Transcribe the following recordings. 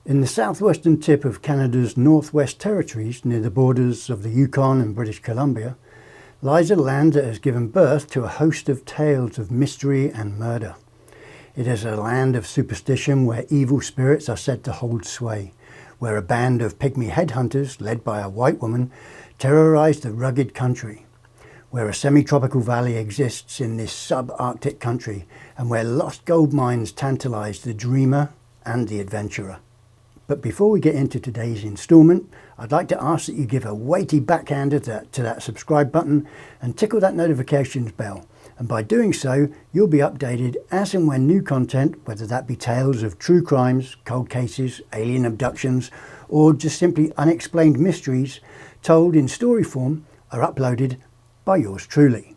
In the southwestern tip of Canada's Northwest Territories, near the borders of the Yukon and British Columbia, lies a land that has given birth to a host of tales of mystery and murder. It is a land of superstition where evil spirits are said to hold sway, where a band of pygmy headhunters, led by a white woman, terrorise the rugged country, where a semi-tropical valley exists in this sub-Arctic country, and where lost gold mines tantalise the dreamer and the adventurer. But before we get into today's instalment, I'd like to ask that you give a weighty backhander to that subscribe button and tickle that notifications bell. And by doing so, you'll be updated as and when new content, whether that be tales of true crimes, cold cases, alien abductions, or just simply unexplained mysteries told in story form, are uploaded by yours truly.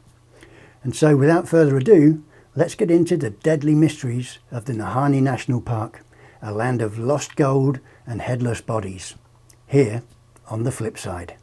And so without further ado, let's get into the deadly mysteries of the Nahanni National Park, a land of lost gold and headless bodies, here on the flip side.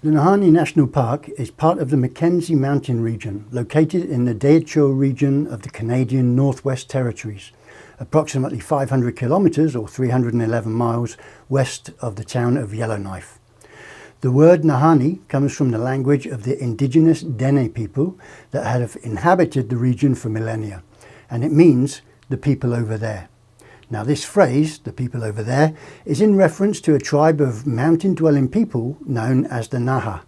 The Nahanni National Park is part of the Mackenzie Mountain region, located in the Deschutes region of the Canadian Northwest Territories, approximately 500 kilometres or 311 miles west of the town of Yellowknife. The word Nahanni comes from the language of the indigenous Dene people that have inhabited the region for millennia, and it means the people over there. Now this phrase, the people over there, is in reference to a tribe of mountain-dwelling people known as the Naha.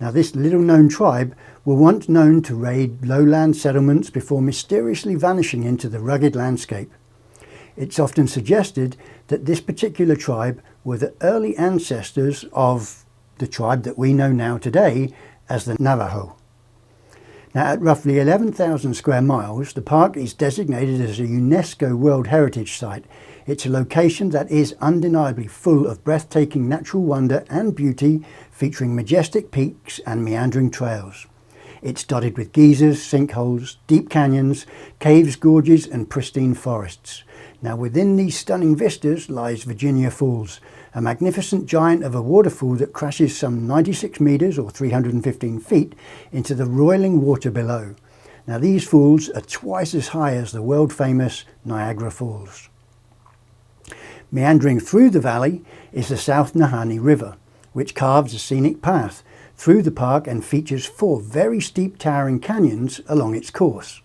Now this little-known tribe were once known to raid lowland settlements before mysteriously vanishing into the rugged landscape. It's often suggested that this particular tribe were the early ancestors of the tribe that we know now today as the Navajo. Now at roughly 11,000 square miles, the park is designated as a UNESCO World Heritage Site. It's a location that is undeniably full of breathtaking natural wonder and beauty, featuring majestic peaks and meandering trails. It's dotted with geysers, sinkholes, deep canyons, caves, gorges and pristine forests. Now within these stunning vistas lies Virginia Falls, a magnificent giant of a waterfall that crashes some 96 metres or 315 feet into the roiling water below. Now these falls are twice as high as the world famous Niagara Falls. Meandering through the valley is the South Nahanni River, which carves a scenic path through the park and features 4 very steep towering canyons along its course.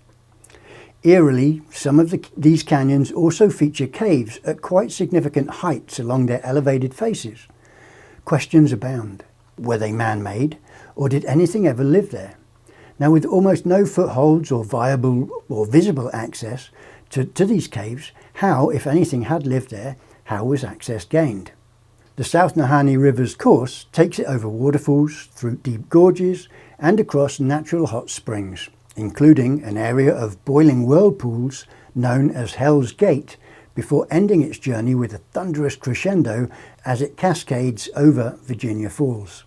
Eerily, some of these canyons also feature caves at quite significant heights along their elevated faces. Questions abound. Were they man-made, or did anything ever live there? Now with almost no footholds or viable or visible access to these caves, how, if anything had lived there, how was access gained? The South Nahanni River's course takes it over waterfalls, through deep gorges and across natural hot springs, including an area of boiling whirlpools known as Hell's Gate, before ending its journey with a thunderous crescendo as it cascades over Virginia Falls.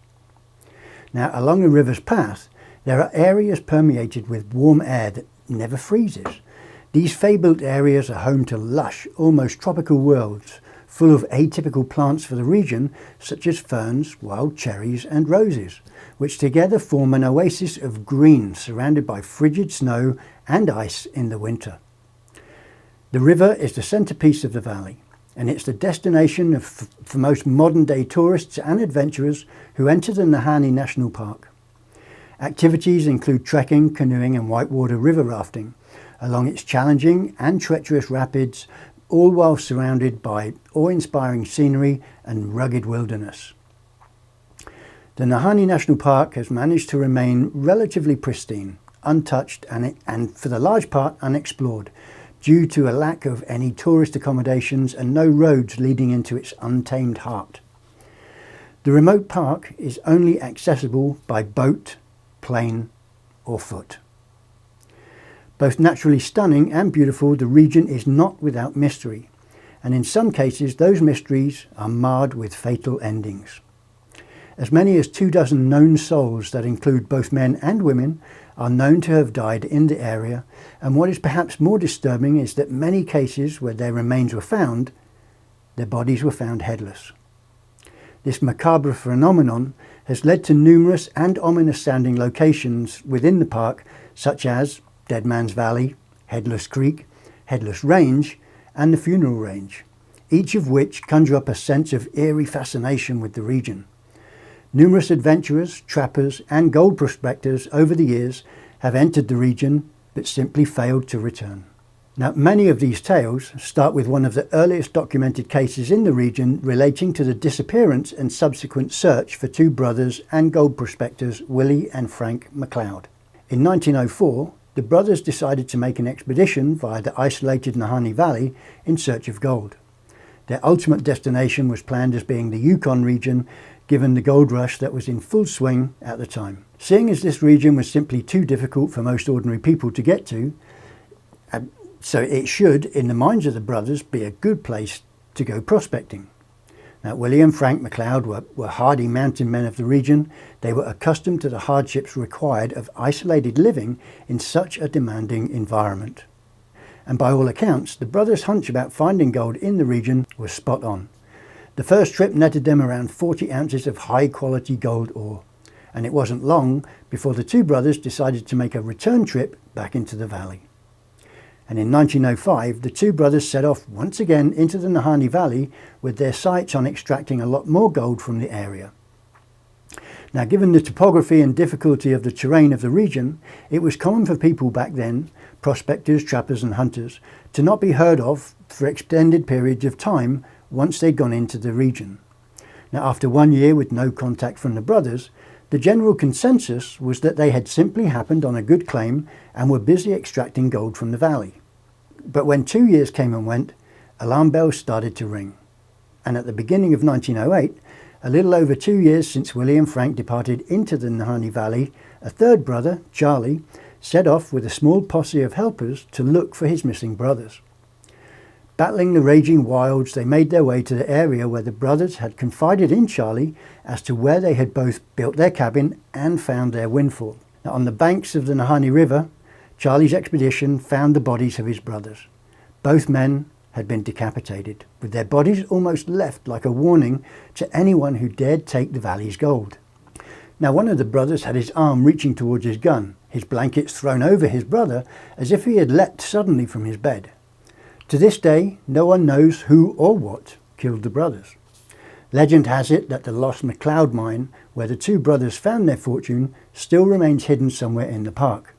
Now along the river's path there are areas permeated with warm air that never freezes. These fabled areas are home to lush, almost tropical worlds, full of atypical plants for the region, such as ferns, wild cherries and roses, which together form an oasis of green surrounded by frigid snow and ice in the winter. The river is the centrepiece of the valley, and it's the destination for most modern-day tourists and adventurers who enter the Nahanni National Park. Activities include trekking, canoeing and whitewater river rafting along its challenging and treacherous rapids, all while surrounded by awe-inspiring scenery and rugged wilderness. The Nahanni National Park has managed to remain relatively pristine, untouched and for the large part unexplored, due to a lack of any tourist accommodations and no roads leading into its untamed heart. The remote park is only accessible by boat, plane or foot. Both naturally stunning and beautiful, the region is not without mystery, and in some cases those mysteries are marred with fatal endings. As many as 24 known souls that include both men and women are known to have died in the area, and what is perhaps more disturbing is that many cases where their remains were found, their bodies were found headless. This macabre phenomenon has led to numerous and ominous-sounding locations within the park, such as Dead Man's Valley, Headless Creek, Headless Range, and the Funeral Range, each of which conjure up a sense of eerie fascination with the region. Numerous adventurers, trappers, and gold prospectors over the years have entered the region but simply failed to return. Now, many of these tales start with one of the earliest documented cases in the region relating to the disappearance and subsequent search for two brothers and gold prospectors, Willie and Frank Macleod. In 1904, the brothers decided to make an expedition via the isolated Nahanni Valley in search of gold. Their ultimate destination was planned as being the Yukon region, given the gold rush that was in full swing at the time. Seeing as this region was simply too difficult for most ordinary people to get to, so it should, in the minds of the brothers, be a good place to go prospecting. Now, Willie and Frank Macleod were hardy mountain men of the region. They were accustomed to the hardships required of isolated living in such a demanding environment. And by all accounts, the brothers' hunch about finding gold in the region was spot on. The first trip netted them around 40 ounces of high-quality gold ore, and it wasn't long before the two brothers decided to make a return trip back into the valley. And in 1905, the two brothers set off once again into the Nahanni Valley with their sights on extracting a lot more gold from the area. Now, given the topography and difficulty of the terrain of the region, it was common for people back then, prospectors, trappers and hunters, to not be heard of for extended periods of time once they'd gone into the region. Now, after 1 year with no contact from the brothers, the general consensus was that they had simply happened on a good claim and were busy extracting gold from the valley. But when 2 years came and went, alarm bells started to ring. And at the beginning of 1908, a little over 2 years since Willie and Frank departed into the Nahanni Valley, a third brother, Charlie, set off with a small posse of helpers to look for his missing brothers. Battling the raging wilds, they made their way to the area where the brothers had confided in Charlie as to where they had both built their cabin and found their windfall. Now, on the banks of the Nahanni River, Charlie's expedition found the bodies of his brothers. Both men had been decapitated, with their bodies almost left like a warning to anyone who dared take the valley's gold. Now, one of the brothers had his arm reaching towards his gun, his blankets thrown over his brother as if he had leapt suddenly from his bed. To this day, no one knows who or what killed the brothers. Legend has it that the lost Macleod mine, where the two brothers found their fortune, still remains hidden somewhere in the park.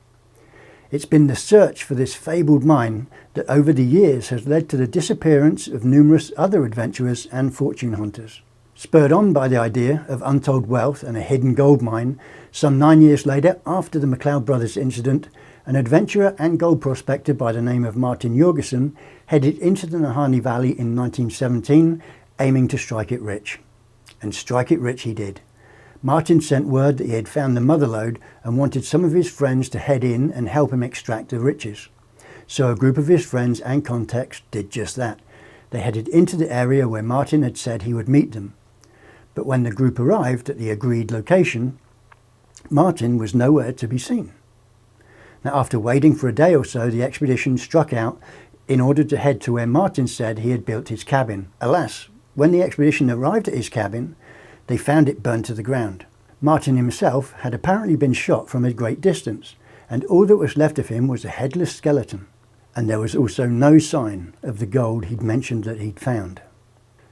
It's been the search for this fabled mine that over the years has led to the disappearance of numerous other adventurers and fortune hunters. Spurred on by the idea of untold wealth and a hidden gold mine, some 9 years later, after the Macleod Brothers incident, an adventurer and gold prospector by the name of Martin Jorgensen headed into the Nahanni Valley in 1917, aiming to strike it rich. And strike it rich he did. Martin sent word that he had found the mother lode and wanted some of his friends to head in and help him extract the riches. So a group of his friends and contacts did just that. They headed into the area where Martin had said he would meet them. But when the group arrived at the agreed location, Martin was nowhere to be seen. Now, after waiting for a day or so, the expedition struck out in order to head to where Martin said he had built his cabin. Alas, when the expedition arrived at his cabin, they found it burned to the ground. Martin himself had apparently been shot from a great distance, and all that was left of him was a headless skeleton. And there was also no sign of the gold he'd mentioned that he'd found.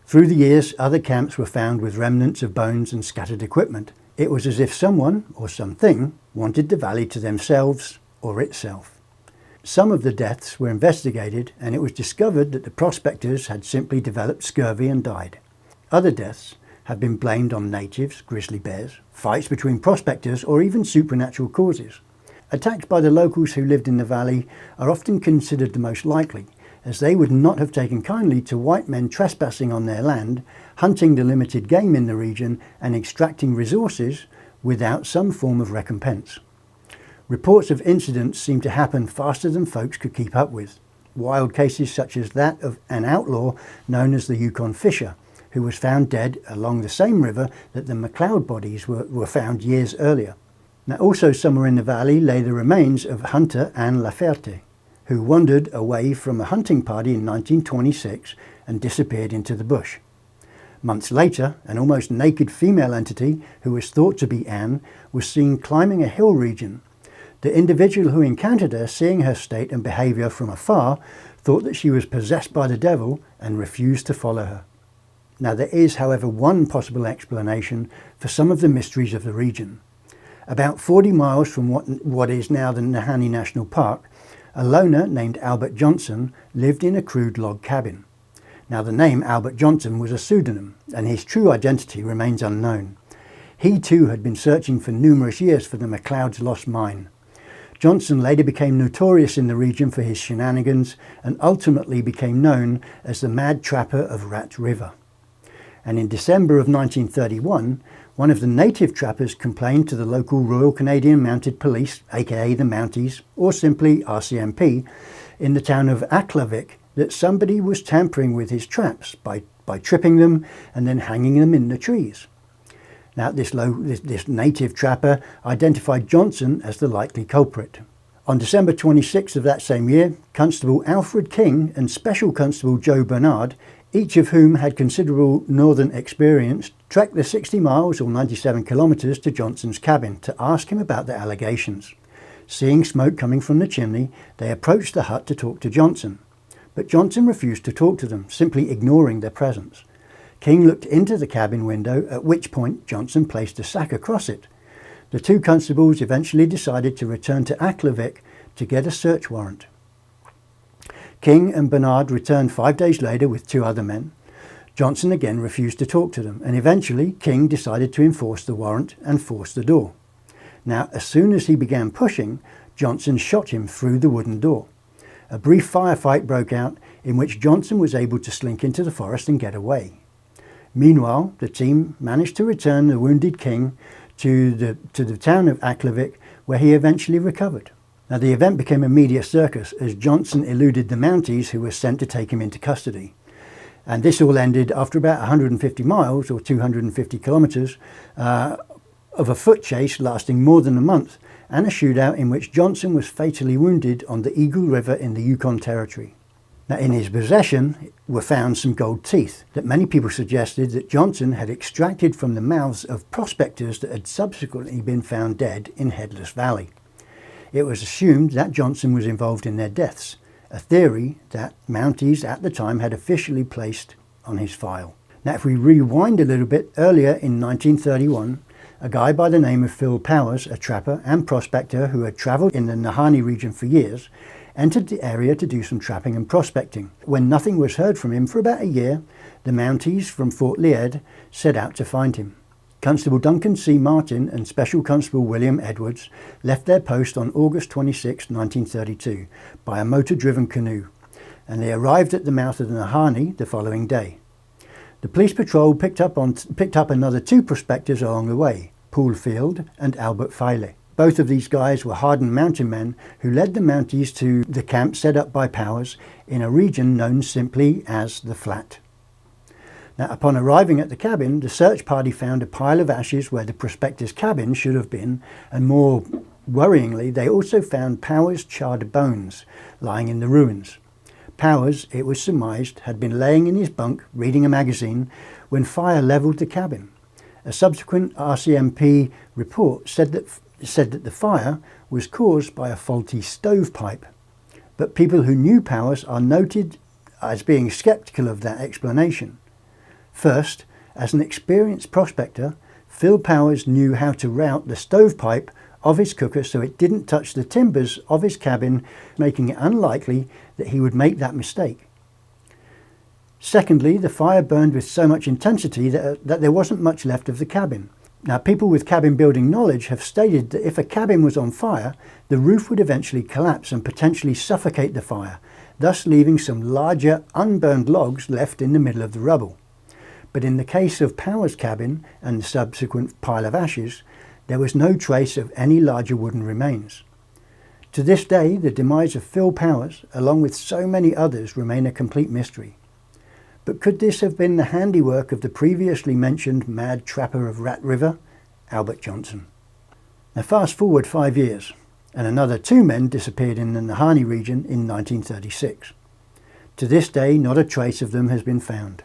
Through the years, other camps were found with remnants of bones and scattered equipment. It was as if someone, or something, wanted the valley to themselves or itself. Some of the deaths were investigated, and it was discovered that the prospectors had simply developed scurvy and died. Other deaths have been blamed on natives, grizzly bears, fights between prospectors, or even supernatural causes. Attacks by the locals who lived in the valley are often considered the most likely, as they would not have taken kindly to white men trespassing on their land, hunting the limited game in the region, and extracting resources without some form of recompense. Reports of incidents seem to happen faster than folks could keep up with. Wild cases such as that of an outlaw known as the Yukon Fisher, who was found dead along the same river that the Macleod bodies were found years earlier. Now, also somewhere in the valley lay the remains of hunter Anne Laferte, who wandered away from a hunting party in 1926 and disappeared into the bush. Months later, an almost naked female entity, who was thought to be Anne, was seen climbing a hill region. The individual who encountered her, seeing her state and behaviour from afar, thought that she was possessed by the devil and refused to follow her. Now there is, however, one possible explanation for some of the mysteries of the region. About 40 miles from what is now the Nahanni National Park, a loner named Albert Johnson lived in a crude log cabin. Now the name Albert Johnson was a pseudonym, and his true identity remains unknown. He too had been searching for numerous years for the Macleod's lost mine. Johnson later became notorious in the region for his shenanigans and ultimately became known as the Mad Trapper of Rat River. And in December of 1931, one of the native trappers complained to the local Royal Canadian Mounted Police, aka the Mounties, or simply RCMP, in the town of Aklavik, that somebody was tampering with his traps by tripping them and then hanging them in the trees. Now this native trapper identified Johnson as the likely culprit. On December 26th of that same year, Constable Alfred King and Special Constable Joe Bernard, each of whom had considerable northern experience, trekked the 60 miles or 97 kilometres to Johnson's cabin to ask him about the allegations. Seeing smoke coming from the chimney, they approached the hut to talk to Johnson. But Johnson refused to talk to them, simply ignoring their presence. King looked into the cabin window, at which point Johnson placed a sack across it. The two constables eventually decided to return to Aklavik to get a search warrant. King and Bernard returned 5 days later with 2 other men. Johnson again refused to talk to them, and eventually King decided to enforce the warrant and force the door. Now, as soon as he began pushing, Johnson shot him through the wooden door. A brief firefight broke out, in which Johnson was able to slink into the forest and get away. Meanwhile, the team managed to return the wounded King to the town of Aklavik, where he eventually recovered. Now the event became a media circus as Johnson eluded the Mounties, who were sent to take him into custody. And this all ended after about 150 miles or 250 kilometres of a foot chase lasting more than a month, and a shootout in which Johnson was fatally wounded on the Eagle River in the Yukon Territory. Now, in his possession were found some gold teeth that many people suggested that Johnson had extracted from the mouths of prospectors that had subsequently been found dead in Headless Valley. It was assumed that Johnson was involved in their deaths, a theory that Mounties at the time had officially placed on his file. Now, if we rewind a little bit, earlier in 1931, a guy by the name of Phil Powers, a trapper and prospector who had travelled in the Nahanni region for years, entered the area to do some trapping and prospecting. When nothing was heard from him for about a year, the Mounties from Fort Liard set out to find him. Constable Duncan C. Martin and Special Constable William Edwards left their post on August 26, 1932, by a motor-driven canoe, and they arrived at the mouth of the Nahanni the following day. The police patrol picked up another 2 prospectors along the way, Paul Field and Albert Filey. Both of these guys were hardened mountain men who led the Mounties to the camp set up by Powers in a region known simply as the Flat. Now, upon arriving at the cabin, the search party found a pile of ashes where the prospector's cabin should have been, and more worryingly, they also found Powers' charred bones lying in the ruins. Powers, it was surmised, had been laying in his bunk reading a magazine when fire levelled the cabin. A subsequent RCMP report said that the fire was caused by a faulty stovepipe, but people who knew Powers are noted as being sceptical of that explanation. First, as an experienced prospector, Phil Powers knew how to route the stovepipe of his cooker so it didn't touch the timbers of his cabin, making it unlikely that he would make that mistake. Secondly, the fire burned with so much intensity that there wasn't much left of the cabin. Now, people with cabin building knowledge have stated that if a cabin was on fire, the roof would eventually collapse and potentially suffocate the fire, thus leaving some larger unburned logs left in the middle of the rubble. But in the case of Powers' cabin and the subsequent pile of ashes, there was no trace of any larger wooden remains. To this day, the demise of Phil Powers, along with so many others, remain a complete mystery. But could this have been the handiwork of the previously mentioned mad trapper of Rat River, Albert Johnson? Now fast forward 5 years, and another 2 men disappeared in the Nahanni region in 1936. To this day, not a trace of them has been found.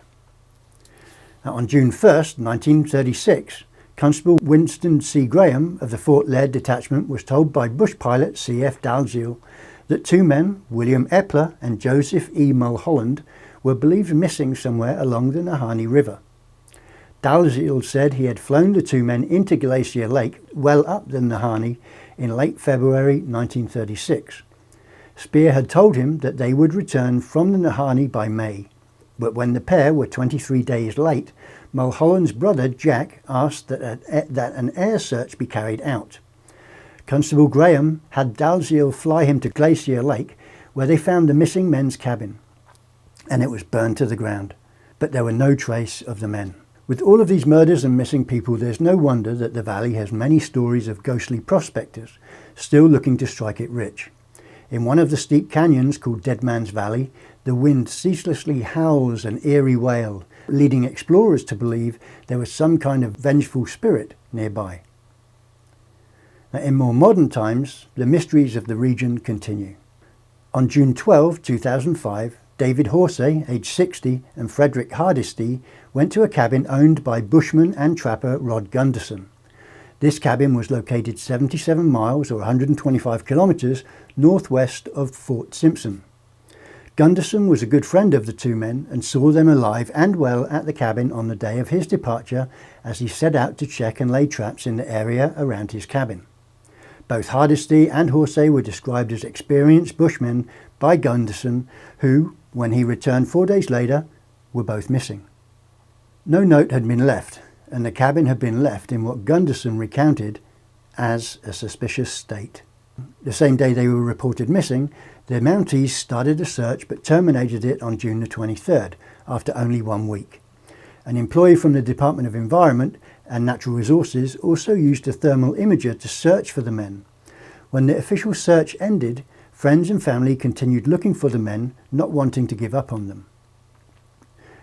Now, on June 1st, 1936, Constable Winston C. Graham of the Fort Laird Detachment was told by bush pilot C.F. Dalziel that two men, William Epler and Joseph E. Mulholland, were believed missing somewhere along the Nahanni River. Dalziel said he had flown the two men into Glacier Lake, well up the Nahanni, in late February 1936. Speer had told him that they would return from the Nahanni by May, but when the pair were 23 days late, Mulholland's brother Jack asked that an air search be carried out. Constable Graham had Dalziel fly him to Glacier Lake, where they found the missing men's cabin, and it was burned to the ground, but there were no trace of the men. With all of these murders and missing people, there's no wonder that the valley has many stories of ghostly prospectors still looking to strike it rich. In one of the steep canyons called Dead Man's Valley, the wind ceaselessly howls an eerie wail, leading explorers to believe there was some kind of vengeful spirit nearby. Now, in more modern times, the mysteries of the region continue. On June 12, 2005, David Horsey, aged 60, and Frederick Hardesty went to a cabin owned by bushman and trapper Rod Gunderson. This cabin was located 77 miles or 125 kilometres northwest of Fort Simpson. Gunderson was a good friend of the two men and saw them alive and well at the cabin on the day of his departure as he set out to check and lay traps in the area around his cabin. Both Hardesty and Horsey were described as experienced bushmen by Gunderson, who, when he returned 4 days later, were both missing. No note had been left, and the cabin had been left in what Gunderson recounted as a suspicious state. The same day they were reported missing, the Mounties started a search but terminated it on June the 23rd, after only 1 week. An employee from the Department of Environment and Natural Resources also used a thermal imager to search for the men. When the official search ended, friends and family continued looking for the men, not wanting to give up on them.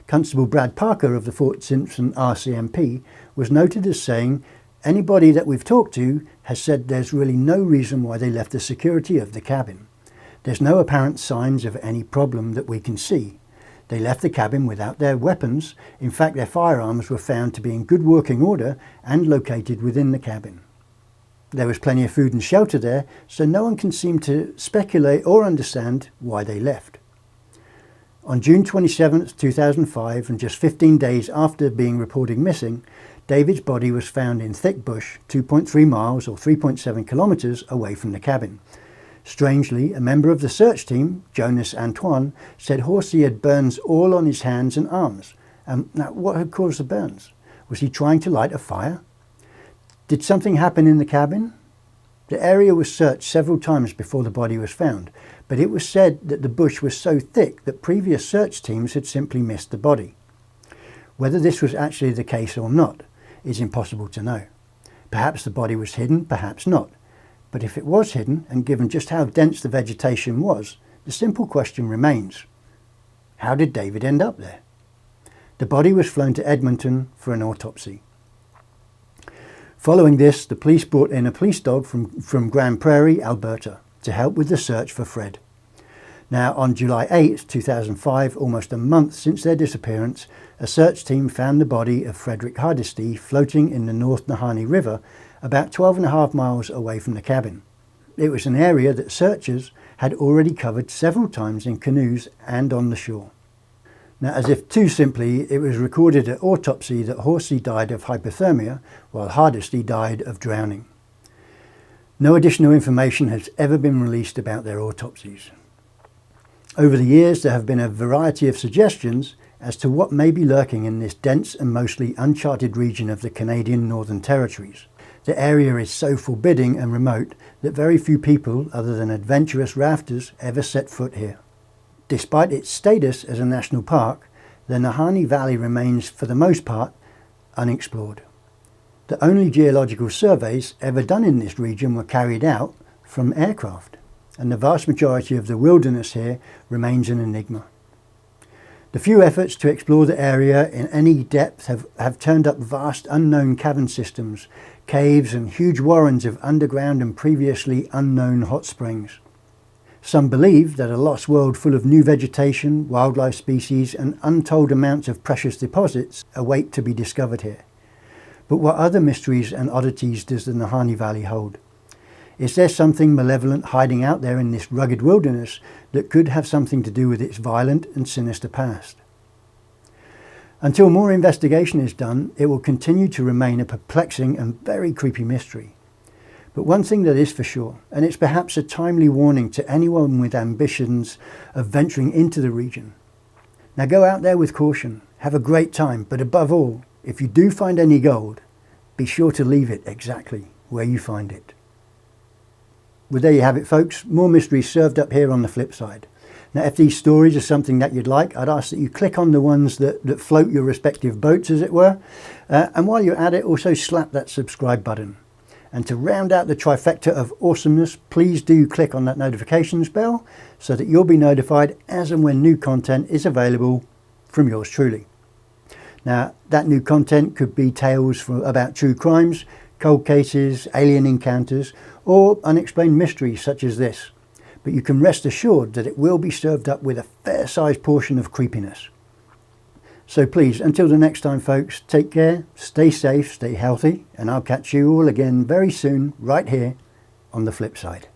Constable Brad Parker of the Fort Simpson RCMP was noted as saying, "Anybody that we've talked to has said there's really no reason why they left the security of the cabin. There's no apparent signs of any problem that we can see. They left the cabin without their weapons. In fact, their firearms were found to be in good working order and located within the cabin. There was plenty of food and shelter there, so no one can seem to speculate or understand why they left." On June 27, 2005, and just 15 days after being reported missing, David's body was found in thick bush 2.3 miles or 3.7 kilometres away from the cabin. Strangely, a member of the search team, Jonas Antoine, said Horsey had burns all on his hands and arms. Now, what had caused the burns? Was he trying to light a fire? Did something happen in the cabin? The area was searched several times before the body was found, but it was said that the bush was so thick that previous search teams had simply missed the body. Whether this was actually the case or not is impossible to know. Perhaps the body was hidden, perhaps not. But if it was hidden, and given just how dense the vegetation was, the simple question remains: how did David end up there? The body was flown to Edmonton for an autopsy. Following this, the police brought in a police dog from Grand Prairie, Alberta, to help with the search for Fred. Now, on July 8, 2005, almost a month since their disappearance, a search team found the body of Frederick Hardesty floating in the North Nahanni River, about 12.5 miles away from the cabin. It was an area that searchers had already covered several times in canoes and on the shore. Now, as if too simply, it was recorded at autopsy that Horsey died of hypothermia, while Hardesty died of drowning. No additional information has ever been released about their autopsies. Over the years, there have been a variety of suggestions as to what may be lurking in this dense and mostly uncharted region of the Canadian Northern Territories. The area is so forbidding and remote that very few people, other than adventurous rafters, ever set foot here. Despite its status as a national park, the Nahanni Valley remains, for the most part, unexplored. The only geological surveys ever done in this region were carried out from aircraft, and the vast majority of the wilderness here remains an enigma. The few efforts to explore the area in any depth have turned up vast unknown cavern systems, caves and huge warrens of underground and previously unknown hot springs. Some believe that a lost world full of new vegetation, wildlife species and untold amounts of precious deposits await to be discovered here. But what other mysteries and oddities does the Nahanni Valley hold? Is there something malevolent hiding out there in this rugged wilderness that could have something to do with its violent and sinister past? Until more investigation is done, it will continue to remain a perplexing and very creepy mystery. But one thing that is for sure, and it's perhaps a timely warning to anyone with ambitions of venturing into the region. Now go out there with caution, have a great time, but above all, if you do find any gold, be sure to leave it exactly where you find it. Well, there you have it, folks. More mysteries served up here on the flip side. Now, if these stories are something that you'd like, I'd ask that you click on the ones that float your respective boats, as it were. And while you're at it, also slap that subscribe button. And to round out the trifecta of awesomeness, please do click on that notifications bell so that you'll be notified as and when new content is available from yours truly. Now, that new content could be tales about true crimes, cold cases, alien encounters, or unexplained mysteries such as this. But you can rest assured that it will be served up with a fair-sized portion of creepiness. So please, until the next time, folks, take care, stay safe, stay healthy, and I'll catch you all again very soon, right here on the flip side.